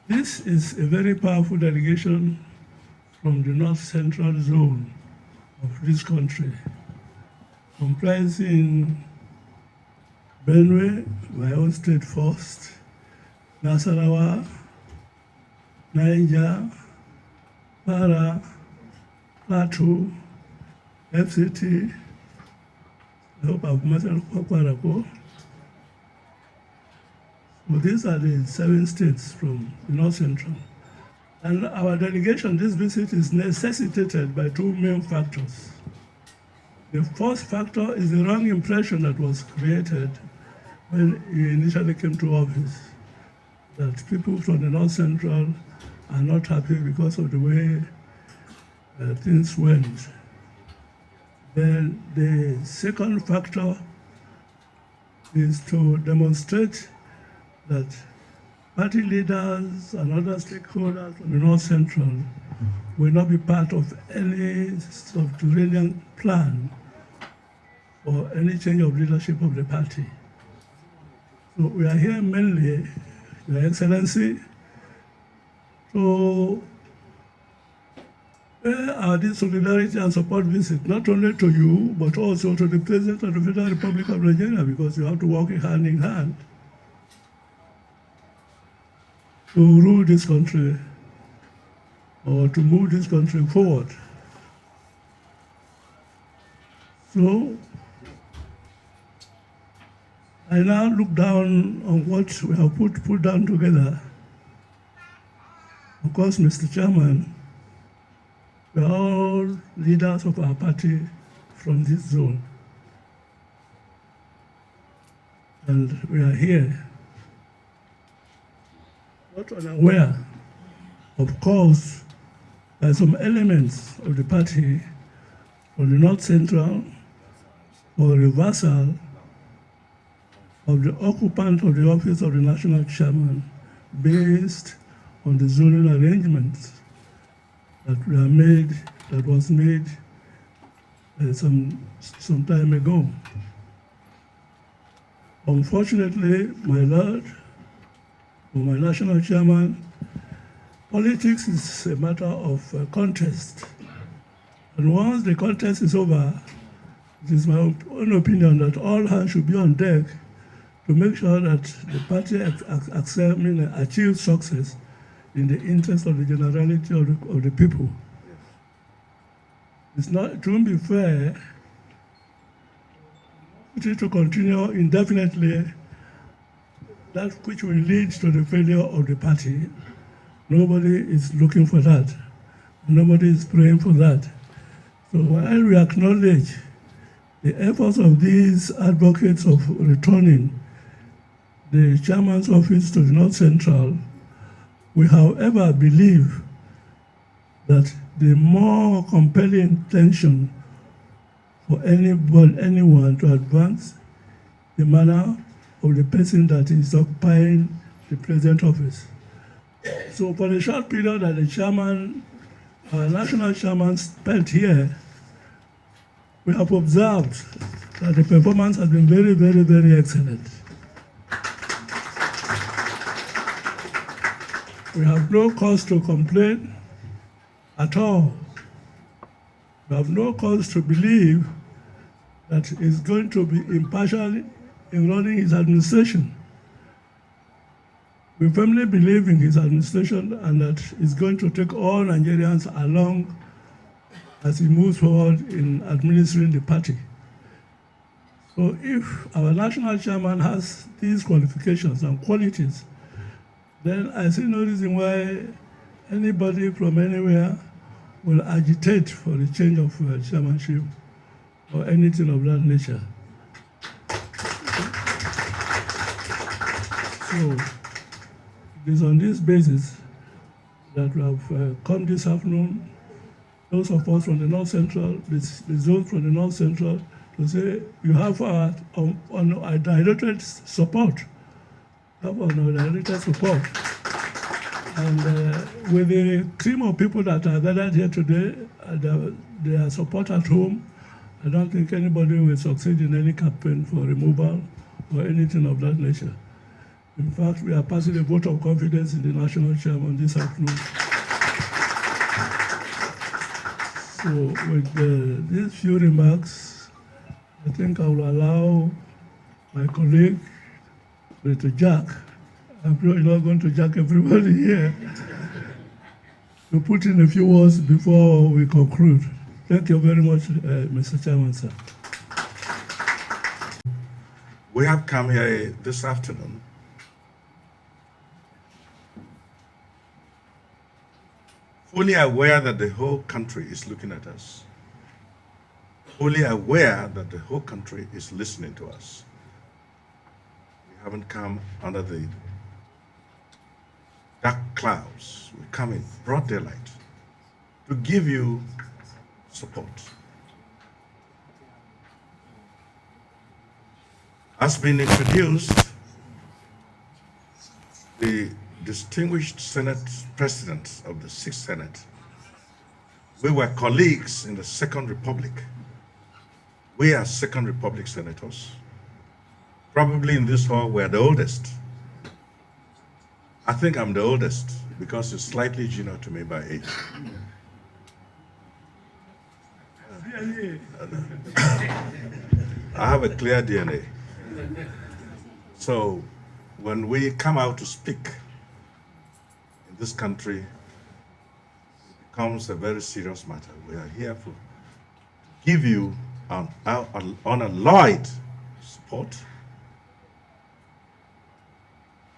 This is a very powerful delegation from the north central zone of this country, comprising Benue, my own state first, Nasarawa, Niger, Para, Plateau, FCT, I hope I've mentioned Kwarako. So these are the 7 states from the north central. And our delegation, this visit is necessitated by 2 main factors. The first factor is the wrong impression that was created when he initially came to office, that people from the north central are not happy because of the way things went. Then the second factor is to demonstrate that party leaders and other stakeholders from the north central will not be part of any subterranean plan or any change of leadership of the party. So we are here mainly, Your Excellency, to pay our solidarity and support visit, not only to you, but also to the President of the Federal Republic of Nigeria, because you have to work hand in hand to rule this country or to move this country forward. So I now look down on what we have put down together. Of course, Mr. Chairman, we are all leaders of our party from this zone. And we are here, not unaware, of course, there are some elements of the party from the North Central for reversal of the occupant of the office of the National Chairman based on the zoning arrangements that was made some time ago. Unfortunately, my lord, for my national chairman, politics is a matter of contest. And once the contest is over, it is my own opinion that all hands should be on deck to make sure that the party achieves success in the interest of the generality of the people. It won't be fair to continue indefinitely that which will lead to the failure of the party. Nobody is looking for that. Nobody is praying for that. So while we acknowledge the efforts of these advocates of returning the chairman's office to the North Central, we, however, believe that the more compelling intention for anyone to advance the manner of the person that is occupying the present office. So for the short period that the chairman, our national chairman spent here, we have observed that the performance has been very, very, very excellent. We have no cause to complain at all. We have no cause to believe that he's going to be impartial in running his administration. We firmly believe in his administration and that he's going to take all Nigerians along as he moves forward in administering the party. So if our national chairman has these qualifications and qualities, then I see no reason why anybody from anywhere will agitate for the change of chairmanship or anything of that nature. So it is on this basis that we have come this afternoon, those of us from the North Central, the zone from the North Central, to say you have our undiluted support. And with the team of people that are gathered here today, their support at home, I don't think anybody will succeed in any campaign for removal or anything of that nature. In fact, we are passing a vote of confidence in the national chairman this afternoon. So with these few remarks, I think I will allow my colleague to jack. I'm sure you're not going to jack everybody here to put in a few words before we conclude. Thank you very much, Mr. Chairman, sir. We have come here this afternoon fully aware that the whole country is looking at us, fully aware that the whole country is listening to us. We haven't come under the dark clouds. We come in broad daylight to give you support. As been introduced, the distinguished Senate President of the Sixth Senate. We were colleagues in the Second Republic. We are Second Republic senators. Probably in this hall, we're the oldest. I think I'm the oldest because you're slightly junior to me by age. I have a clear DNA. So when we come out to speak in this country, it becomes a very serious matter. We are here to give you an unalloyed support.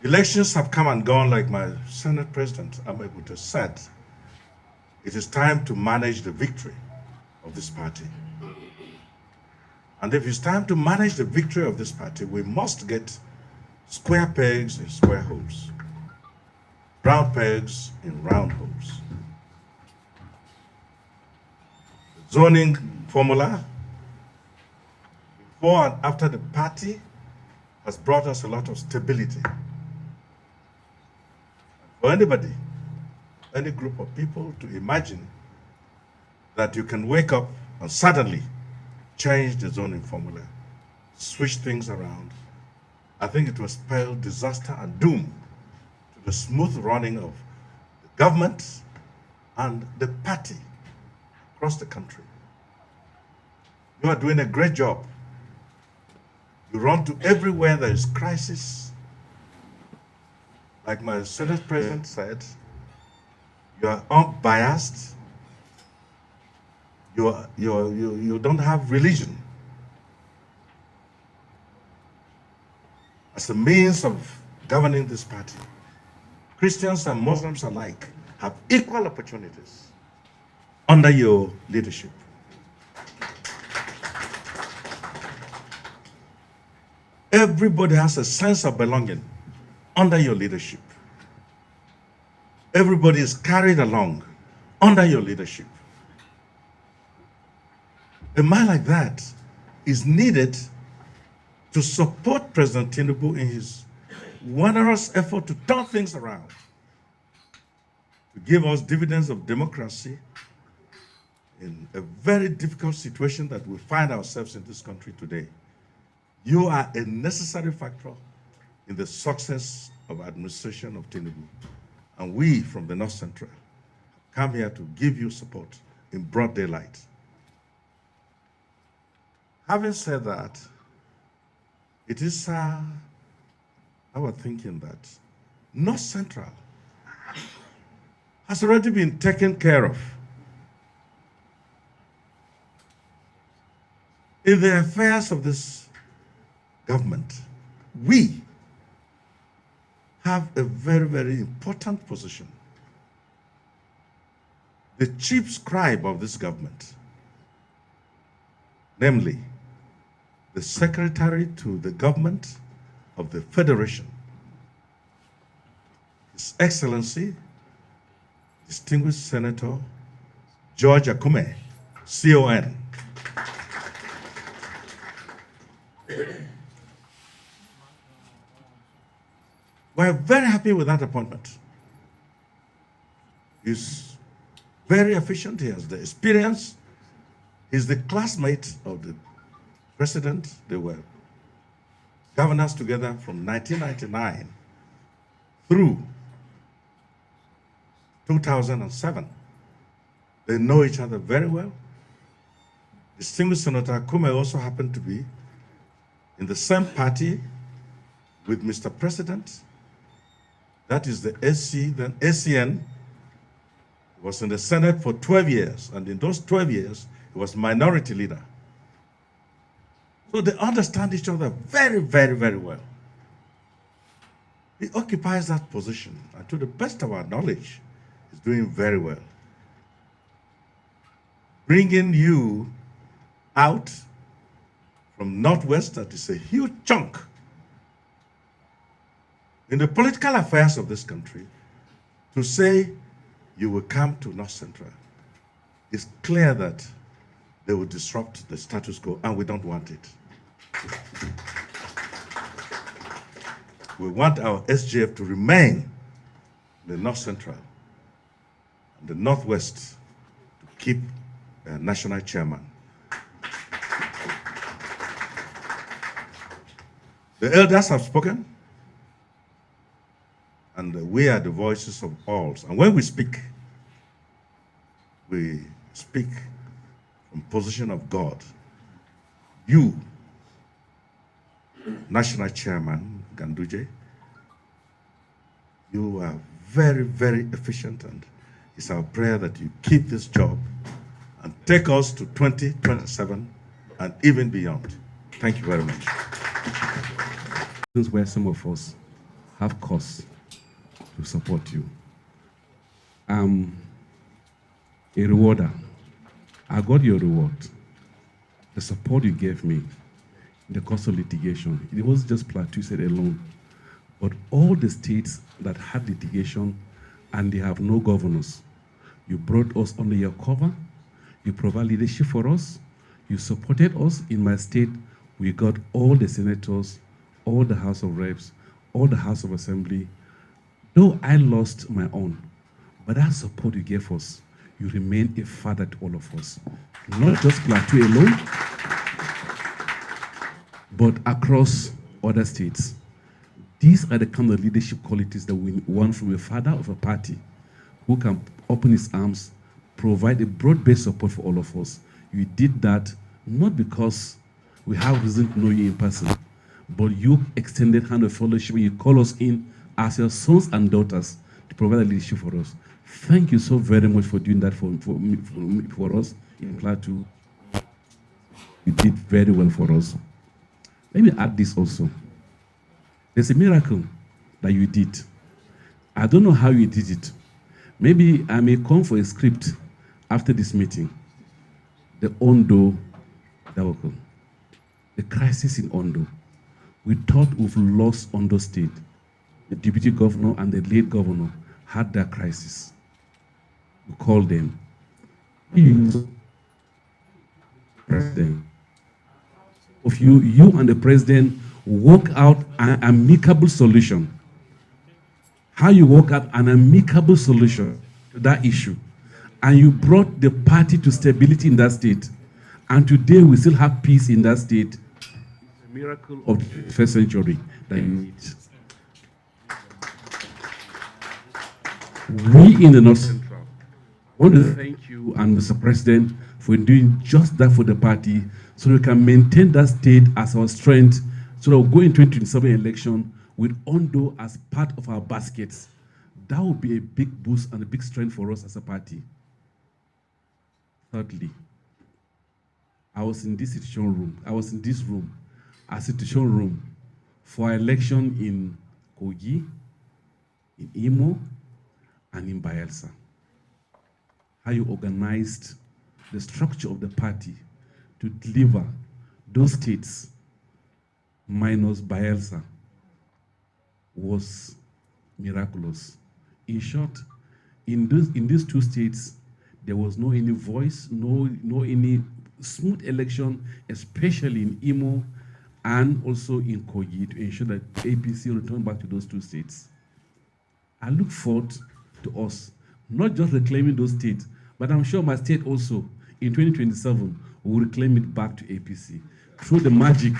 Elections have come and gone, like my Senate President Amaebuto said. It is time to manage the victory of this party. And if it's time to manage the victory of this party, we must get square pegs in square holes, round pegs in round holes. The zoning formula, before and after the party, has brought us a lot of stability. For anybody, any group of people to imagine that you can wake up and suddenly change the zoning formula, switch things around, I think it will spell disaster and doom to the smooth running of the government and the party across the country. You are doing a great job. You run to everywhere there is crisis. Like my Senate President said, you are unbiased. You don't have religion as a means of governing this party. Christians and Muslims alike have equal opportunities under your leadership. Everybody has a sense of belonging under your leadership. Everybody is carried along under your leadership. A man like that is needed to support President Tinubu in his wondrous effort to turn things around, to give us dividends of democracy in a very difficult situation that we find ourselves in this country today. You are a necessary factor in the success of administration of Tinubu. And we from the North Central come here to give you support in broad daylight. Having said that, it is our thinking that North Central has already been taken care of. In the affairs of this government, we have a very, very important position. The chief scribe of this government, namely the Secretary to the Government of the Federation, His Excellency, Distinguished Senator George Akume, CON. We're very happy with that appointment. He's very efficient, he has the experience, he's the classmate of the president. They were governors together from 1999 through 2007. They know each other very well. Distinguished Senator Kume also happened to be in the same party with Mr. President. That is the SC, then ACN. He was in the Senate for 12 years, and in those 12 years, he was minority leader. So they understand each other very, very, very well. He occupies that position, and to the best of our knowledge, he's doing very well. Bringing you out from Northwest, that is a huge chunk in the political affairs of this country, to say you will come to North Central. It's clear that they will disrupt the status quo, and we don't want it. We want our SGF to remain in the North Central and the Northwest, to keep a national chairman. The elders have spoken, and we are the voices of all. And when we speak from position of God. You, National Chairman Ganduje, you are very, very efficient, and it's our prayer that you keep this job and take us to 2027 and even beyond. Thank you very much. This is where some of us have cause to support you. I'm a rewarder. I got your reward. The support you gave me in the course of litigation. It wasn't just Plateau State alone, but all the states that had litigation and they have no governors. You brought us under your cover. You provide leadership for us. You supported us. In my state, we got all the senators, all the House of Reps, all the House of Assembly. Though I lost my own, but that support you gave us, you remain a father to all of us. Not just Plateau alone, but across other states. These are the kind of leadership qualities that we want from a father of a party who can open his arms, provide a broad-based support for all of us. You did that not because we have reason to know you in person, but you extended hand of fellowship and you call us in as your sons and daughters to provide leadership for us. Thank you so very much for doing that for us in Plateau. You did very well for us. Let me add this also. There's a miracle that you did. I don't know how you did it. Maybe I may come for a script after this meeting. The Ondo, the crisis in Ondo. We thought we've lost Ondo State. The deputy governor and the late governor had that crisis. We called them. President. Of you and the president work out an amicable solution. How you work out an amicable solution to that issue. And you brought the party to stability in that state. And today we still have peace in that state. It's a miracle of the 21st century that you need. We in the North Central want to thank you and Mr. President for doing just that for the party so we can maintain that state as our strength so that we'll go into 2027 election with Ondo as part of our baskets. That would be a big boost and a big strength for us as a party. Thirdly, I was in this room, a situation room for election in Kogi, in Imo, and in Bayelsa. How you organized the structure of the party to deliver those states minus Bayelsa was miraculous. In short, in these two states, there was no any voice, no any smooth election, especially in Imo and also in Kogi, to ensure that APC return back to those two states. I look forward to us not just reclaiming those states, but I'm sure my state also in 2027 will reclaim it back to APC through the magic,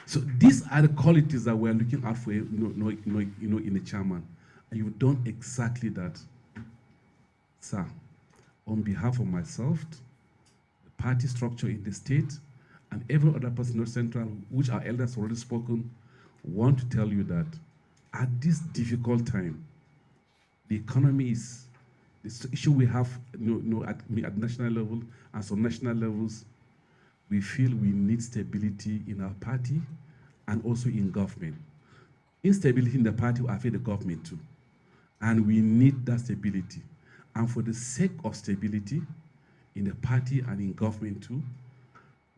So these are the qualities that we're looking out for, in a chairman. And you've done exactly that. Sir, on behalf of myself, the party structure in the state, and every other person in Central, which our elders already spoken, want to tell you that at this difficult time, the economy is the issue we have at national level and some national levels. We feel we need stability in our party and also in government. Instability in the party will affect the government too. And we need that stability. And for the sake of stability in the party and in government too,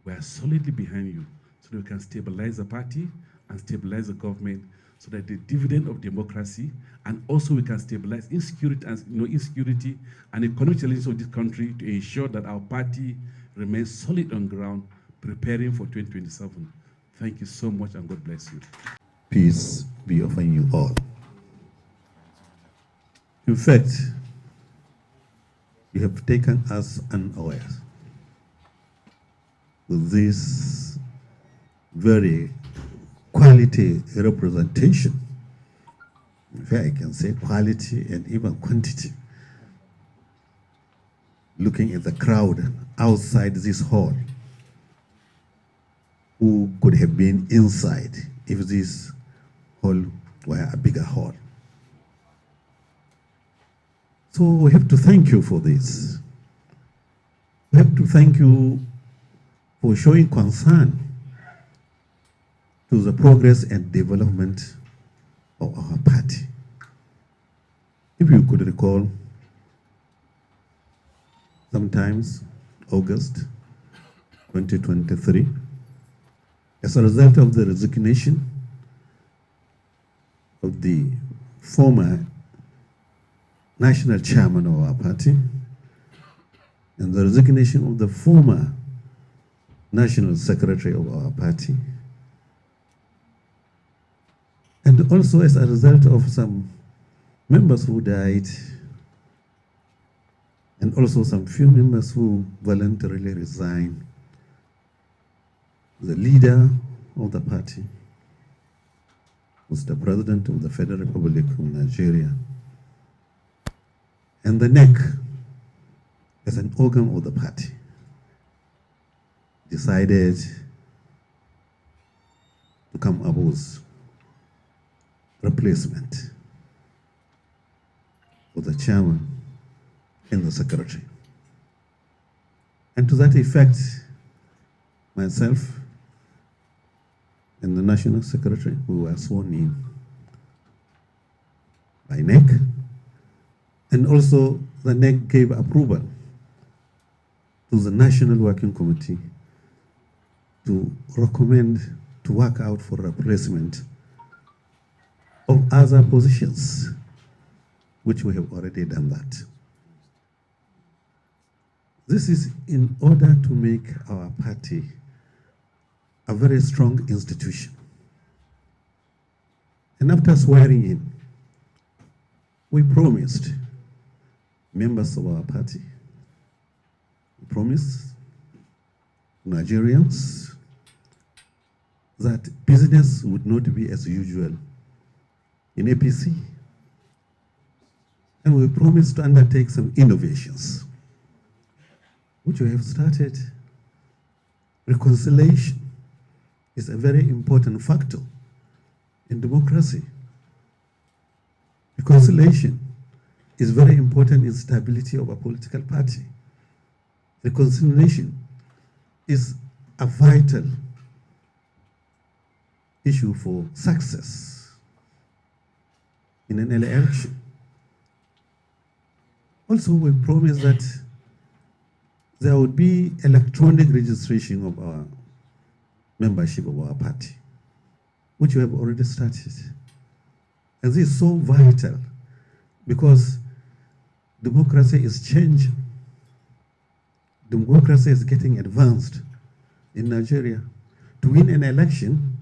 we are solidly behind you so that we can stabilize the party and stabilize the government so that the dividend of democracy, and also we can stabilize insecurity and economic challenges of this country to ensure that our party remains solid on ground, preparing for 2027. Thank you so much, and God bless you. Peace be upon you all. In fact, you have taken us unawares with this very quality representation. In fact, I can say quality and even quantity. Looking at the crowd outside this hall, who could have been inside if this hall were a bigger hall. So we have to thank you for this. We have to thank you for showing concern to the progress and development of our party. If you could recall, sometimes August 2023, as a result of the resignation of the former national chairman of our party and the resignation of the former national secretary of our party, and also as a result of some members who died, and also some few members who voluntarily resigned, the leader of the party was the President of the Federal Republic of Nigeria, and the NEC, as an organ of the party, decided to come up with replacement for the chairman and the secretary. And to that effect, myself and the national secretary, we were sworn in by NEC, and also the NEC gave approval to the National Working Committee to recommend to work out for replacement of other positions, which we have already done that. This is in order to make our party a very strong institution. And after swearing in, we promised members of our party, we promised Nigerians that business would not be as usual in APC. And we promised to undertake some innovations, which we have started. Reconciliation is a very important factor in democracy. Reconciliation is very important in stability of a political party. Reconciliation is a vital issue for success in an election. Also, we promised that there would be electronic registration of our membership of our party, which we have already started. And this is so vital because democracy is changing. Democracy is getting advanced in Nigeria. To win an election,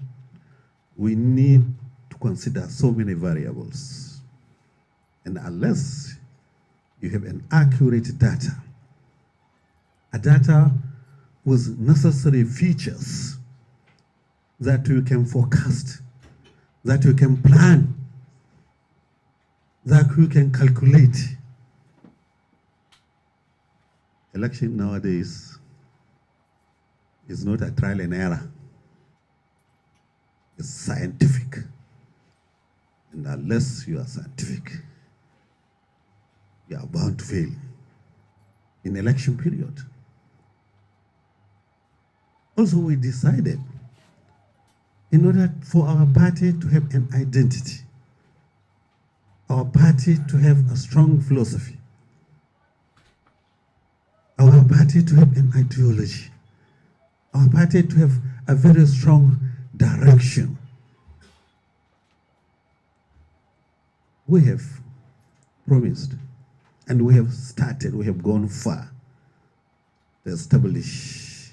we need to consider so many variables. And unless you have an accurate data, a data with necessary features that you can forecast, that you can plan, that you can calculate. Election nowadays is not a trial and error. It's scientific. And unless you are scientific, you are bound to fail in election period. Also, we decided, in order for our party to have an identity, our party to have a strong philosophy, our party to have an ideology, our party to have a very strong direction, we have promised and we have started, we have gone far to establish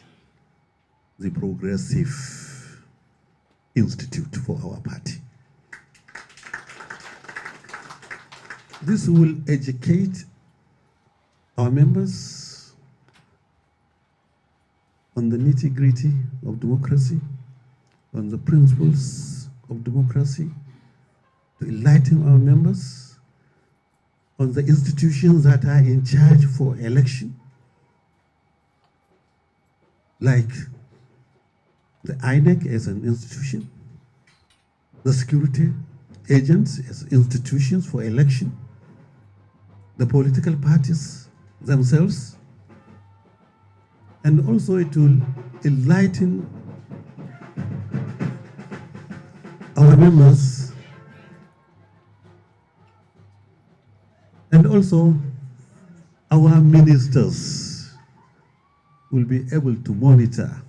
the Progressive Institute for our party. This will educate our members on the nitty-gritty of democracy, on the principles of democracy, to enlighten our members on the institutions that are in charge for election, like the INEC as an institution, the security agents as institutions for election, the political parties themselves, and also it will enlighten our members, and also our ministers will be able to monitor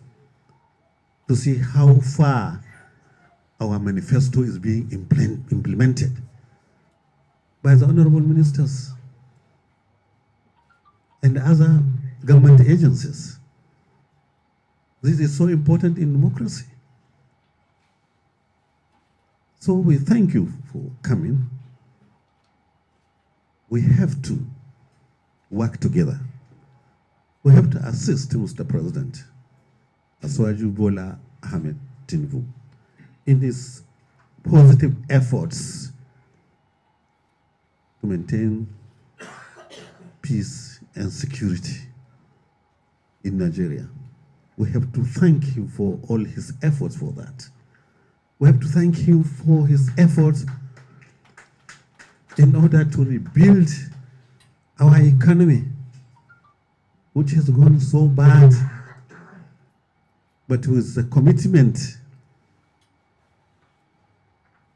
to see how far our manifesto is being implemented by the honorable ministers and other government agencies. This is so important in democracy. So we thank you for coming. We have to work together. We have to assist Mr. President Asuwaju Bola Ahmed Tinubu in his positive efforts to maintain peace and security in Nigeria. We have to thank him for all his efforts for that. We have to thank him for his efforts in order to rebuild our economy, which has gone so bad. But with the commitment,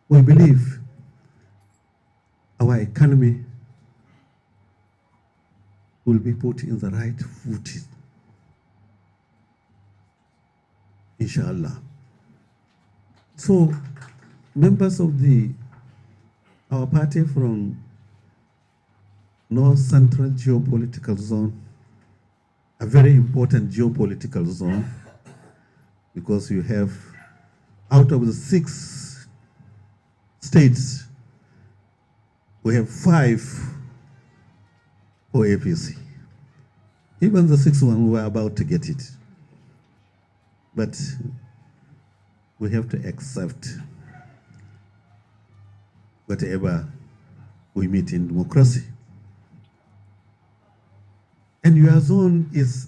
we believe our economy will be put in the right footing, inshallah. So, members of our party from North Central Geopolitical Zone, a very important geopolitical zone, because you have, out of the 6 states, we have 5 for APC. Even the 6th one, we were about to get it. But we have to accept whatever we meet in democracy. And your zone is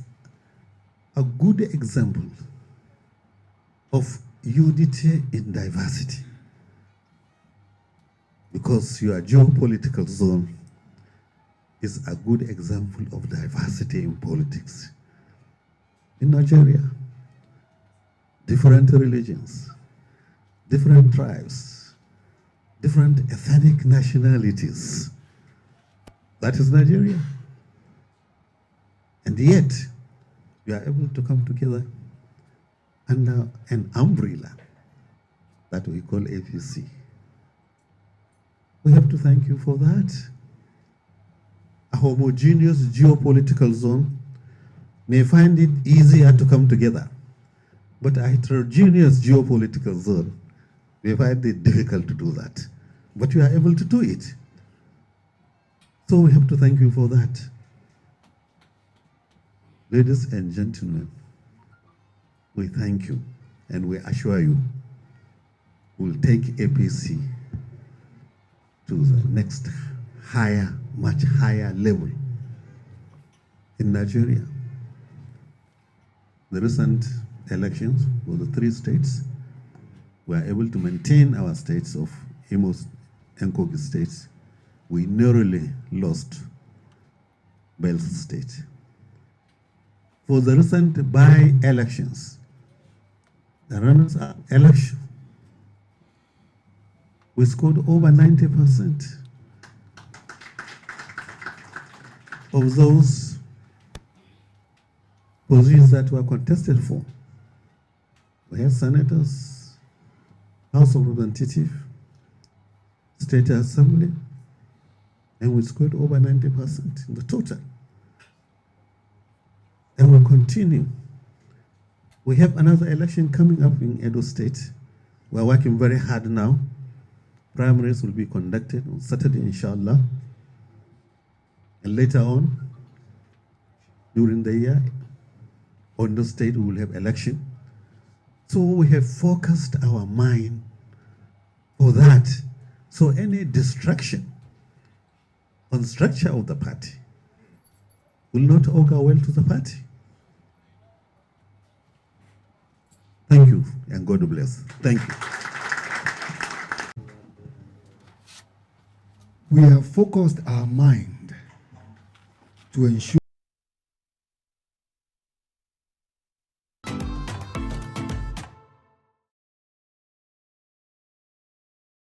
a good example of unity in diversity, because your geopolitical zone is a good example of diversity in politics. In Nigeria, different religions, different tribes, different ethnic nationalities. That is Nigeria. And yet, we are able to come together under an umbrella that we call APC. We have to thank you for that. A homogeneous geopolitical zone may find it easier to come together, but a heterogeneous geopolitical zone may find it difficult to do that. But we are able to do it. So we have to thank you for that. Ladies and gentlemen, we thank you and we assure you, we'll take APC to the next higher, much higher level in Nigeria. The recent elections for the 3 states, we are able to maintain our states of Imo and Kogi states. We narrowly lost Belfast State. For the recent by-elections, the runners-up election, we scored over 90% of those positions that were contested for. We had senators, House of Representatives, State Assembly, and we scored over 90% in the total. And we'll continue. We have another election coming up in Edo State. We're working very hard now. Primaries will be conducted on Saturday, inshallah. And later on, during the year, Ondo State we will have election. So we have focused our mind for that. So any distraction on the structure of the party will not augur well to the party. Thank you, and God bless. Thank you. We have focused our mind to ensure